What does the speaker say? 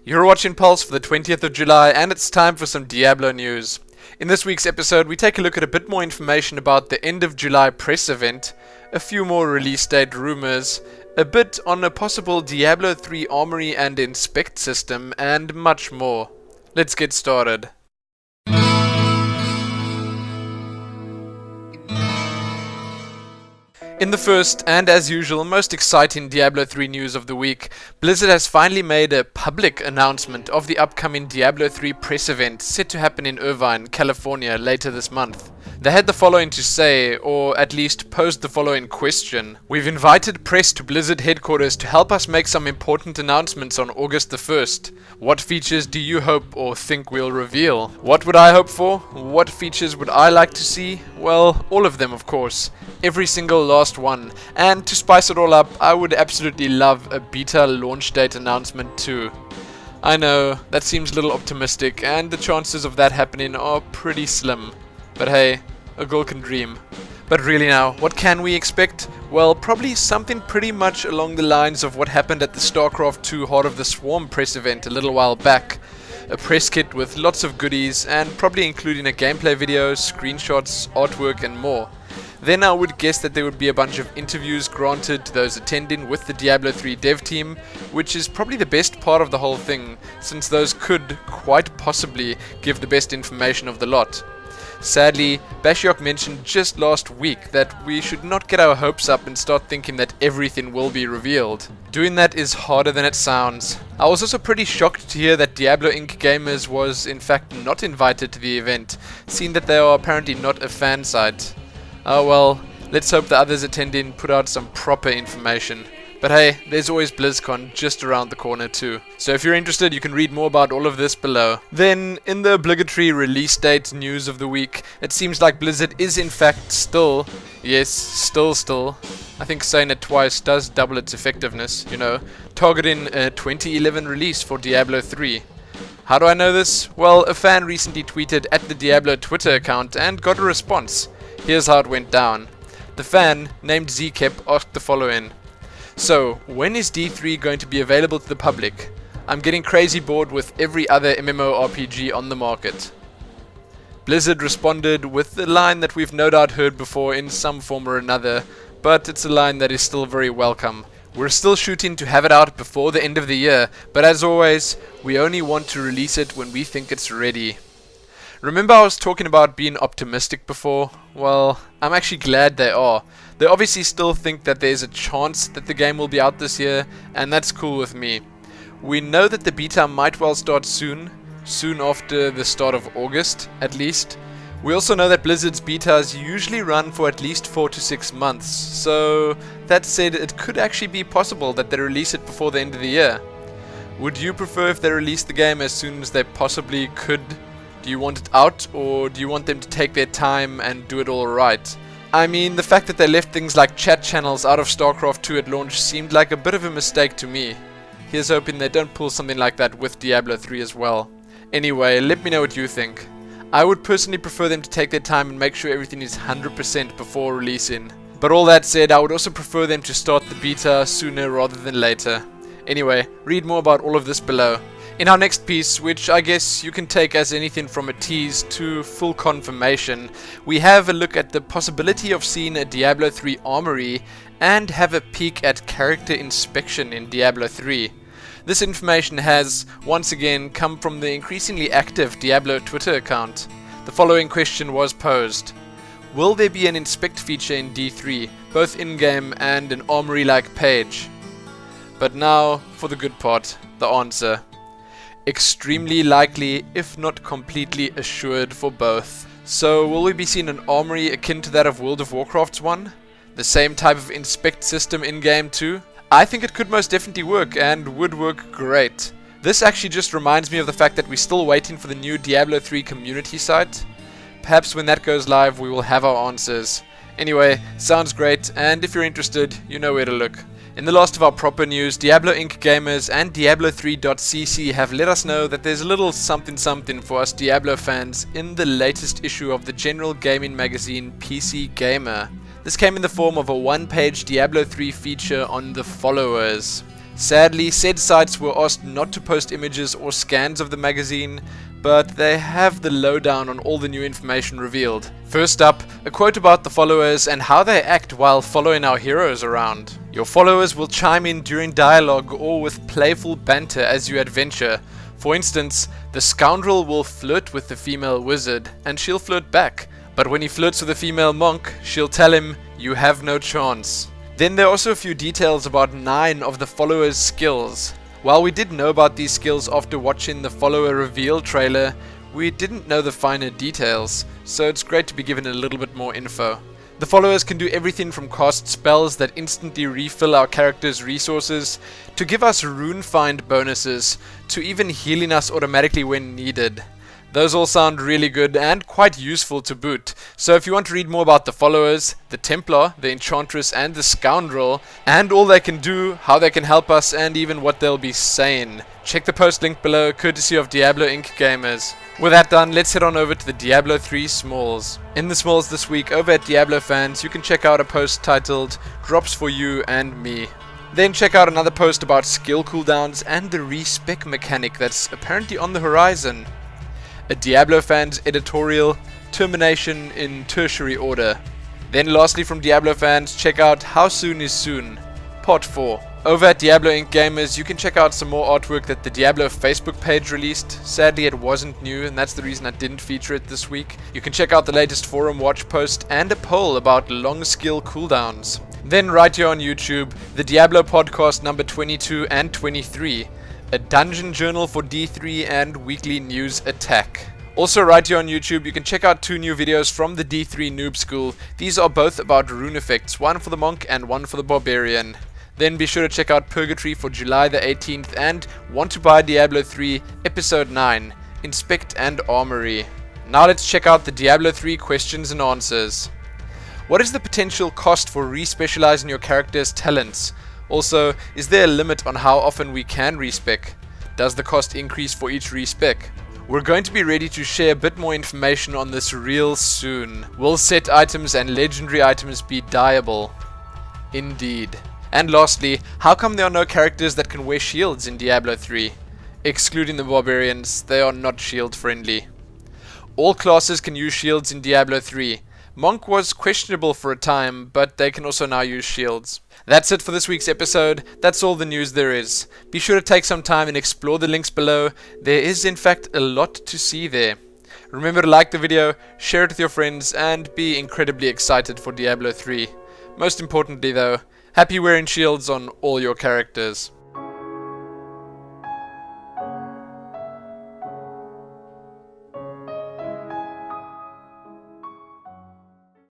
You're watching Pulse for the 20th of July, and it's time for some Diablo news. In this week's episode, we take a look at a bit more information about the end of July press event, a few more release date rumors, a bit on a possible Diablo 3 Armory and Inspect system, and much more. Let's get started. In the first, and as usual, most exciting Diablo 3 news of the week, Blizzard has finally made a public announcement of the upcoming Diablo 3 press event set to happen in Irvine, California later this month. They had the following to say, or at least posed the following question. We've invited press to Blizzard headquarters to help us make some important announcements on August the 1st. What features do you hope or think we'll reveal? What would I hope for? What features would I like to see? Well, all of them, of course. Every single last one. And to spice it all up, I would absolutely love a beta launch date announcement too. I know, that seems a little optimistic, and the chances of that happening are pretty slim. But hey, a girl can dream. But really now, what can we expect? Well, probably something pretty much along the lines of what happened at the StarCraft 2 Heart of the Swarm press event a little while back. A press kit with lots of goodies, and probably including a gameplay video, screenshots, artwork and more. Then I would guess that there would be a bunch of interviews granted to those attending with the Diablo 3 dev team, which is probably the best part of the whole thing, since those could, quite possibly, give the best information of the lot. Sadly, Bashiok mentioned just last week that we should not get our hopes up and start thinking that everything will be revealed. Doing that is harder than it sounds. I was also pretty shocked to hear that Diablo Inc. Gamers was in fact not invited to the event, seeing that they are apparently not a fan site. Oh well, let's hope the others attending put out some proper information. But hey, there's always BlizzCon just around the corner too. So if you're interested, you can read more about all of this below. Then, in the obligatory release date news of the week, it seems like Blizzard is in fact still, yes, still, I think saying it twice does double its effectiveness, you know, targeting a 2011 release for Diablo 3. How do I know this? Well, a fan recently tweeted at the Diablo Twitter account and got a response. Here's how it went down. The fan, named Zkep, asked the following. So, when is D3 going to be available to the public? I'm getting crazy bored with every other MMORPG on the market. Blizzard responded with the line that we've no doubt heard before in some form or another, but it's a line that is still very welcome. We're still shooting to have it out before the end of the year, but as always, we only want to release it when we think it's ready. Remember I was talking about being optimistic before? Well, I'm actually glad they are. They obviously still think that there's a chance that the game will be out this year, and that's cool with me. We know that the beta might well start soon after the start of August, at least. We also know that Blizzard's betas usually run for at least 4 to 6 months, so that said, it could actually be possible that they release it before the end of the year. Would you prefer if they release the game as soon as they possibly could? Do you want it out, or do you want them to take their time and do it all right? I mean, the fact that they left things like chat channels out of StarCraft 2 at launch seemed like a bit of a mistake to me. Here's hoping they don't pull something like that with Diablo 3 as well. Anyway, let me know what you think. I would personally prefer them to take their time and make sure everything is 100% before releasing. But all that said, I would also prefer them to start the beta sooner rather than later. Anyway, read more about all of this below. In our next piece, which I guess you can take as anything from a tease to full confirmation, we have a look at the possibility of seeing a Diablo 3 Armory and have a peek at character inspection in Diablo 3. This information has, once again, come from the increasingly active Diablo Twitter account. The following question was posed. Will there be an inspect feature in D3, both in-game and an Armory-like page? But now, for the good part, the answer. Extremely likely, if not completely assured for both. So will we be seeing an armory akin to that of World of Warcraft's one? The same type of inspect system in-game too? I think it could most definitely work, and would work great. This actually just reminds me of the fact that we're still waiting for the new Diablo 3 community site. Perhaps when that goes live we will have our answers. Anyway, sounds great, and if you're interested, you know where to look. In the last of our proper news, Diablo Inc. Gamers and Diablo3.cc have let us know that there's a little something for us Diablo fans in the latest issue of the general gaming magazine PC Gamer. This came in the form of a one-page Diablo 3 feature on the followers. Sadly, said sites were asked not to post images or scans of the magazine, but they have the lowdown on all the new information revealed. First up, a quote about the followers and how they act while following our heroes around. Your followers will chime in during dialogue or with playful banter as you adventure. For instance, the scoundrel will flirt with the female wizard, and she'll flirt back. But when he flirts with the female monk, she'll tell him, "You have no chance." Then there are also a few details about 9 of the followers' skills. While we did know about these skills after watching the follower reveal trailer, we didn't know the finer details, so it's great to be given a little bit more info. The followers can do everything from cast spells that instantly refill our characters' resources, to give us rune find bonuses, to even healing us automatically when needed. Those all sound really good and quite useful to boot, so if you want to read more about the followers, the Templar, the Enchantress and the Scoundrel, and all they can do, how they can help us, and even what they'll be saying, check the post link below, courtesy of Diablo Inc. Gamers. With that done, let's head on over to the Diablo III Smalls. In the Smalls this week, over at Diablo Fans, you can check out a post titled, "Drops for You and Me." Then check out another post about skill cooldowns and the respec mechanic that's apparently on the horizon. A Diablo Fans editorial, termination in tertiary order. Then lastly from Diablo Fans, check out How Soon is Soon, Part 4. Over at Diablo Inc. Gamers, you can check out some more artwork that the Diablo Facebook page released. Sadly, it wasn't new, and that's the reason I didn't feature it this week. You can check out the latest forum watch post and a poll about long skill cooldowns. Then right here on YouTube, the Diablo podcast number 22 and 23. A dungeon journal for D3 and weekly news attack. Also right here on YouTube, you can check out 2 new videos from the D3 Noob School. These are both about rune effects, one for the monk and one for the barbarian. Then be sure to check out Purgatory for July the 18th and Want to Buy Diablo 3 Episode 9, Inspect and Armory. Now let's check out the Diablo 3 questions and answers. What is the potential cost for respecializing your character's talents? Also, is there a limit on how often we can respec? Does the cost increase for each respec? We're going to be ready to share a bit more information on this real soon. Will set items and legendary items be dyeable? Indeed. And lastly, how come there are no characters that can wear shields in Diablo 3? Excluding the barbarians, they are not shield friendly. All classes can use shields in Diablo 3. Monk was questionable for a time, but they can also now use shields. That's it for this week's episode. That's all the news there is. Be sure to take some time and explore the links below. There is in fact a lot to see there. Remember to like the video, share it with your friends, and be incredibly excited for Diablo 3. Most importantly though, happy wearing shields on all your characters.